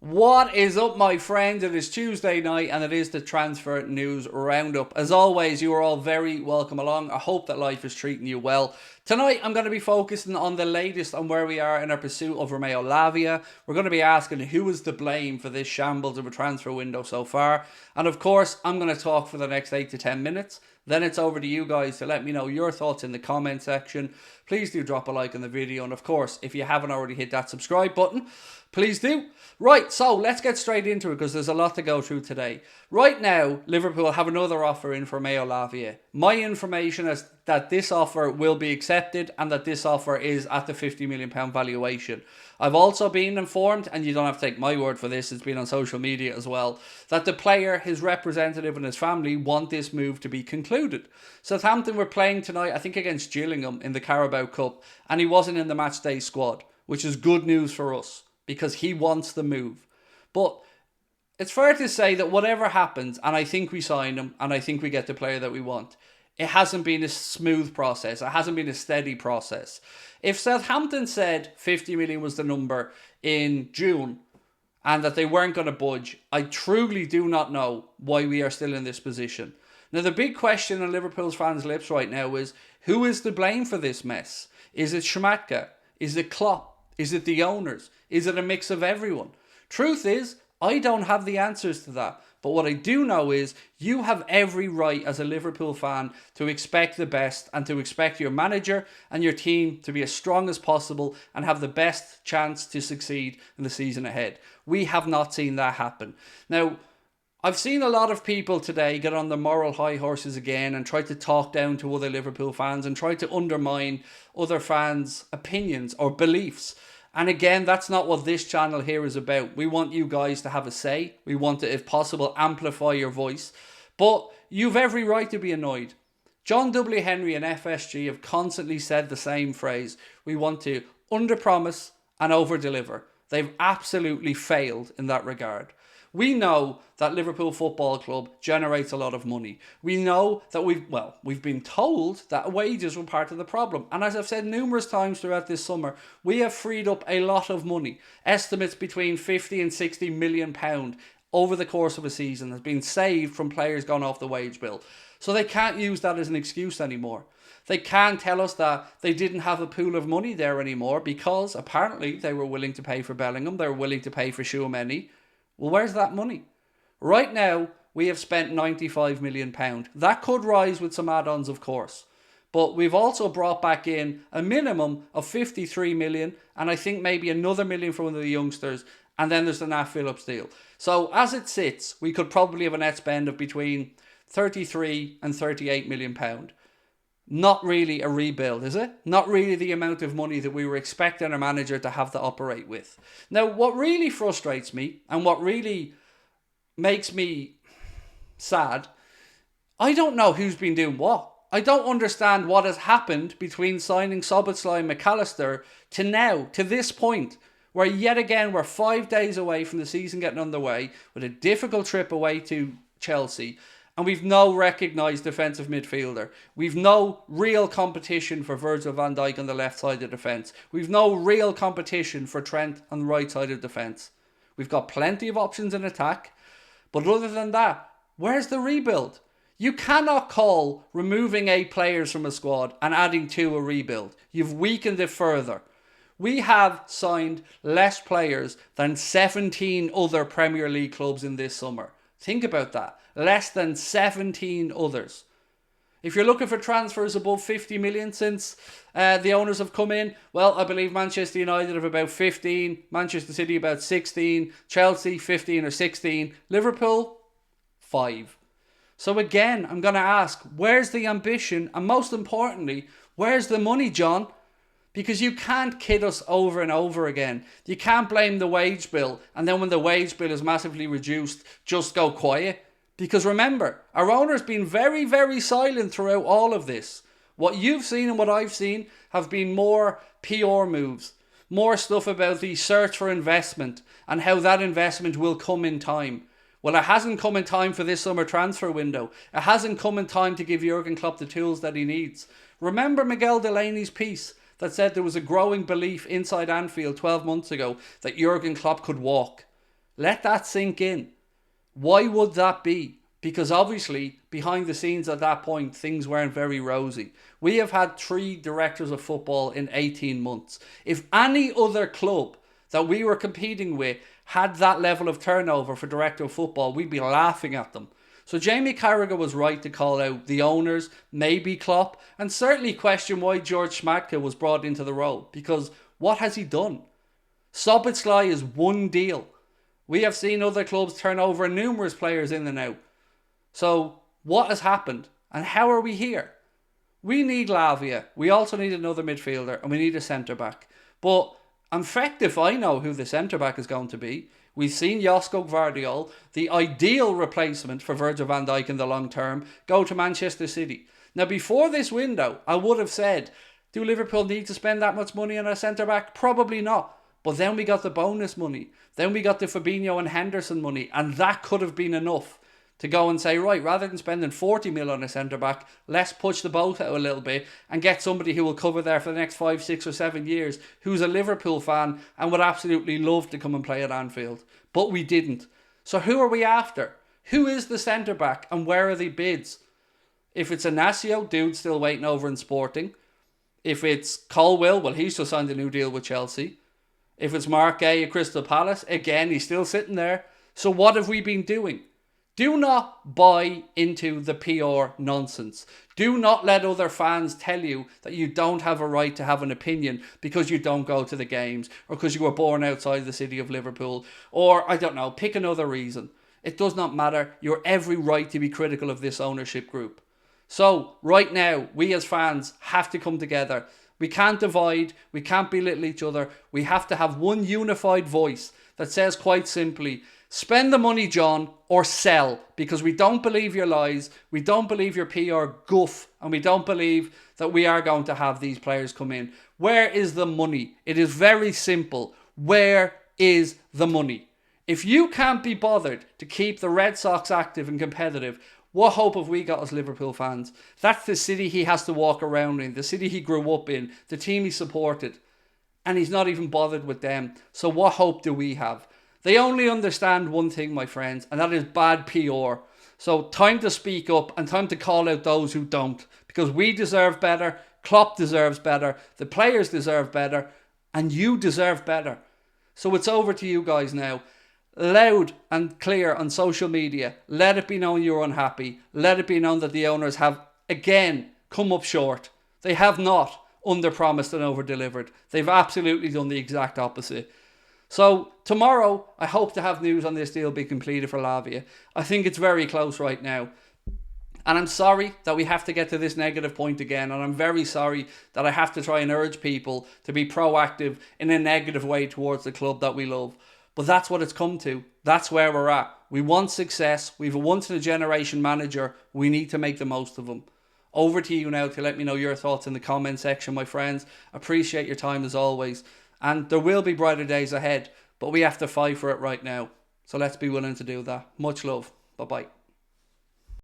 What is up, my friends? It is Tuesday night and it is the transfer news roundup. As always, you are all very welcome along. I hope that life is treating you well. Tonight, I'm going to be focusing on the latest on where we are in our pursuit of Romeo Lavia. We're going to be asking who is to blame for this shambles of a transfer window so far. And of course, I'm going to talk for the next 8 to 10 minutes. Then it's over to you guys to let me know your thoughts in the comment section. Please do drop a like on the video. And of course, if you haven't already hit that subscribe button, please do. Right, so let's get straight into it because there's a lot to go through today. Right now, Liverpool have another offer in for Romeo Lavia. My information is that this offer will be accepted and that this offer is at the £50 million valuation. I've also been informed, and you don't have to take my word for this, it's been on social media as well, that the player, his representative and his family want this move to be concluded. Southampton were playing tonight, I think against Gillingham in the Carabao Cup, and he wasn't in the matchday squad, which is good news for us because he wants the move. But it's fair to say that whatever happens, and I think we sign him, and I think we get the player that we want, it hasn't been a smooth process. It hasn't been a steady process. If Southampton said 50 million was the number in June and that they weren't going to budge, I truly do not know why we are still in this position. Now, the big question on Liverpool's fans' lips right now is, who is to blame for this mess? Is it Schmadtke? Is it Klopp? Is it the owners? Is it a mix of everyone? Truth is, I don't have the answers to that. But what I do know is you have every right as a Liverpool fan to expect the best and to expect your manager and your team to be as strong as possible and have the best chance to succeed in the season ahead. We have not seen that happen. Now, I've seen a lot of people today get on the moral high horses again and try to talk down to other Liverpool fans and try to undermine other fans' opinions or beliefs. And again, that's not what this channel here is about. We want you guys to have a say. We want to, if possible, amplify your voice. But you've every right to be annoyed. John W. Henry and FSG have constantly said the same phrase. We want to underpromise and overdeliver. They've absolutely failed in that regard. We know that Liverpool Football Club generates a lot of money. We know that we've been told that wages were part of the problem. And as I've said numerous times throughout this summer, we have freed up a lot of money. Estimates between 50 and 60 million pound over the course of a season has been saved from players gone off the wage bill. So they can't use that as an excuse anymore. They can't tell us that they didn't have a pool of money there anymore because apparently they were willing to pay for Bellingham, they were willing to pay for Tchouaméni. Well, where's that money? Right now, we have spent £95 million. That could rise with some add-ons, of course. But we've also brought back in a minimum of 53 million and I think maybe another million from one of the youngsters. And then there's the Nat Phillips deal. So as it sits, we could probably have a net spend of between 33 and 38 million pound. Not really a rebuild, is it? Not really the amount of money that we were expecting our manager to have to operate with. Now, what really frustrates me and what really makes me sad, I don't know who's been doing what. I don't understand what has happened between signing Szoboszlai and McAllister to now, to this point, where yet again we're 5 days away from the season getting underway with a difficult trip away to Chelsea. And we've no recognised defensive midfielder. We've no real competition for Virgil van Dijk on the left side of defence. We've no real competition for Trent on the right side of defence. We've got plenty of options in attack. But other than that, where's the rebuild? You cannot call removing 8 players from a squad and adding 2 a rebuild. You've weakened it further. We have signed less players than 17 other Premier League clubs in this summer. Think about that. Less than 17 others. If you're looking for transfers above 50 million since the owners have come in, well, I believe Manchester United have about 15, Manchester City about 16, Chelsea 15 or 16, Liverpool 5. So again, I'm going to ask, where's the ambition? And most importantly, where's the money, John? Because you can't kid us over and over again. You can't blame the wage bill and then when the wage bill is massively reduced, just go quiet. Because remember, our owner's been very, very silent throughout all of this. What you've seen and what I've seen have been more PR moves. More stuff about the search for investment and how that investment will come in time. Well, it hasn't come in time for this summer transfer window. It hasn't come in time to give Jurgen Klopp the tools that he needs. Remember Miguel Delaney's piece that said there was a growing belief inside Anfield 12 months ago that Jurgen Klopp could walk. Let that sink in. Why would that be? Because obviously, behind the scenes at that point, things weren't very rosy. We have had 3 directors of football in 18 months. If any other club that we were competing with had that level of turnover for director of football, we'd be laughing at them. So Jamie Carragher was right to call out the owners, maybe Klopp, and certainly question why George Schmadtke was brought into the role. Because what has he done? Szoboszlai is one deal. We have seen other clubs turn over numerous players in and out. So what has happened? And how are we here? We need Lavia. We also need another midfielder. And we need a centre-back. But in fact, if I know who the centre-back is going to be, we've seen Josko Gvardiol, the ideal replacement for Virgil van Dijk in the long term, go to Manchester City. Now, before this window, I would have said, do Liverpool need to spend that much money on a centre-back? Probably not. But then we got the bonus money. Then we got the Fabinho and Henderson money. And that could have been enough to go and say, right, rather than spending 40 mil on a centre-back, let's push the boat out a little bit and get somebody who will cover there for the next 5, 6 or 7 years, who's a Liverpool fan and would absolutely love to come and play at Anfield. But we didn't. So who are we after? Who is the centre-back and where are the bids? If it's Inacio, dude still waiting over in Sporting. If it's Colwill, well, he's just signed a new deal with Chelsea. If it's Mark Gay at Crystal Palace, again, he's still sitting there. So what have we been doing? Do not buy into the PR nonsense. Do not let other fans tell you that you don't have a right to have an opinion because you don't go to the games or because you were born outside the city of Liverpool or, I don't know, pick another reason. It does not matter. You have every right to be critical of this ownership group. So, right now, we as fans have to come together. We can't divide. We can't belittle each other. We have to have one unified voice that says quite simply, spend the money, John, or sell, because we don't believe your lies, we don't believe your PR guff, and we don't believe that we are going to have these players come in. Where is the money? It is very simple. Where is the money? If you can't be bothered to keep the Red Sox active and competitive, what hope have we got as Liverpool fans? That's the city he has to walk around in, the city he grew up in, the team he supported, and he's not even bothered with them. So what hope do we have? They only understand one thing, my friends, and that is bad PR. So time to speak up and time to call out those who don't. Because we deserve better, Klopp deserves better, the players deserve better, and you deserve better. So it's over to you guys now. Loud and clear on social media. Let it be known you're unhappy. Let it be known that the owners have, again, come up short. They have not under-promised and over-delivered. They've absolutely done the exact opposite. So tomorrow, I hope to have news on this deal be completed for Lavia. I think it's very close right now. And I'm sorry that we have to get to this negative point again. And I'm very sorry that I have to try and urge people to be proactive in a negative way towards the club that we love. But that's what it's come to. That's where we're at. We want success. We have a once-in-a-generation manager. We need to make the most of them. Over to you now to let me know your thoughts in the comment section, my friends. Appreciate your time as always. And there will be brighter days ahead, but we have to fight for it right now. So let's be willing to do that. Much love. Bye-bye.